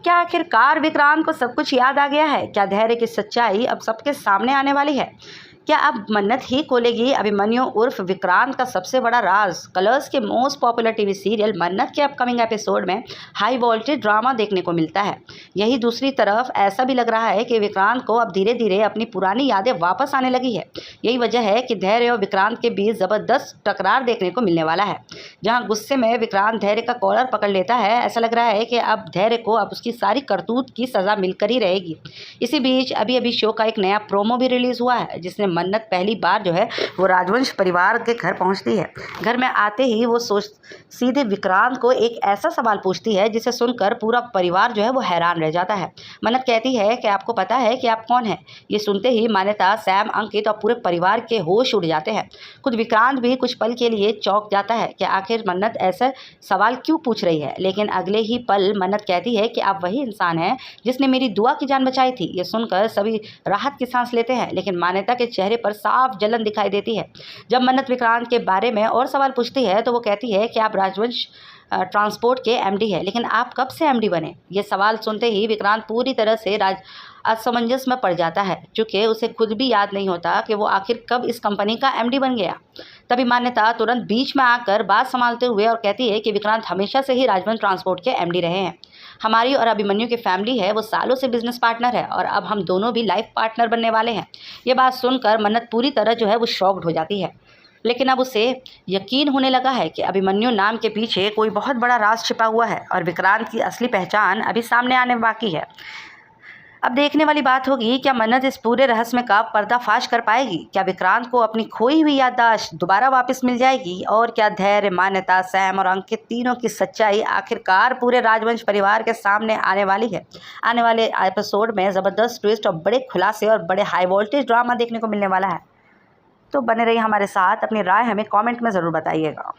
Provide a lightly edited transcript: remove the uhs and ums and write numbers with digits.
क्या आखिरकार विक्रांत को सब कुछ याद आ गया है? क्या धैर्य की सच्चाई अब सबके सामने आने वाली है? क्या अब मन्नत ही खोलेगी अभिमन्यु उर्फ विक्रांत का सबसे बड़ा राज? कलर्स के मोस्ट पॉपुलर टीवी सीरियल मन्नत के अपकमिंग एपिसोड में हाई वोल्टेज ड्रामा देखने को मिलता है। यही दूसरी तरफ ऐसा भी लग रहा है कि विक्रांत को अब धीरे धीरे अपनी पुरानी यादें वापस आने लगी है। यही वजह है कि धैर्य और विक्रांत के बीच जबरदस्त टकरार देखने को मिलने वाला है। जहाँ गुस्से में विक्रांत धैर्य का कॉलर पकड़ लेता है, ऐसा लग रहा है कि अब धैर्य को अब उसकी सारी करतूत की सजा मिलकर ही रहेगी। इसी बीच अभी अभी शो का एक नया प्रोमो भी रिलीज हुआ है, जिसमें मन्नत पहली बार जो है वो राजवंश परिवार के घर पहुंचती है। घर में आते ही वो सीधे विक्रांत को एक ऐसा सवाल पूछती है जिसे सुनकर पूरा परिवार जो है वो हैरान रह जाता है। मन्नत कहती है कि आपको पता है कि आप कौन है? ये सुनते ही मान्यता, सैम, अंकित और पूरे परिवार के होश उड़ जाते हैं। खुद विक्रांत भी कुछ पल के लिए चौंक जाता है कि आखिर मन्नत ऐसा सवाल क्यों पूछ रही है। लेकिन अगले ही पल मन्नत कहती है कि आप वही इंसान हैं जिसने मेरी दुआ की जान बचाई थी। ये सुनकर सभी राहत की सांस लेते हैं, लेकिन मान्यता के चेहरे पर साफ जलन दिखाई देती है। जब मन्नत विक्रांत के बारे में और सवाल पूछती है तो वो कहती है कि आप राजवंश ट्रांसपोर्ट के एमडी है, लेकिन आप कब से एमडी बने? ये सवाल सुनते ही विक्रांत पूरी तरह से असमंजस में पड़ जाता है, चूँकि उसे खुद भी याद नहीं होता कि वो आखिर कब इस कंपनी का एमडी बन गया। तभी मान्यता तुरंत बीच में आकर बात संभालते हुए और कहती है कि विक्रांत हमेशा से ही राजवंश ट्रांसपोर्ट के एमडी रहे हैं। हमारी और अभिमन्यु की फैमिली है वो सालों से बिजनेस पार्टनर है और अब हम दोनों भी लाइफ पार्टनर बनने वाले हैं। ये बात सुनकर मन्नत पूरी तरह जो है वो शॉक्ड हो जाती है, लेकिन अब उसे यकीन होने लगा है कि अभिमन्यु नाम के पीछे कोई बहुत बड़ा राज छिपा हुआ है और विक्रांत की असली पहचान अभी सामने आने बाकी है। अब देखने वाली बात होगी, क्या मन्नत इस पूरे रहस्य का पर्दाफाश कर पाएगी? क्या विक्रांत को अपनी खोई हुई याददाश्त दोबारा वापस मिल जाएगी? और क्या धैर्य, मान्यता, सैम और अंकित तीनों की सच्चाई आखिरकार पूरे राजवंश परिवार के सामने आने वाली है? आने वाले एपिसोड में ज़बरदस्त ट्विस्ट और बड़े खुलासे और बड़े हाई वोल्टेज ड्रामा देखने को मिलने वाला है। तो बने रहिए हमारे साथ, अपनी राय हमें कमेंट में ज़रूर बताइएगा।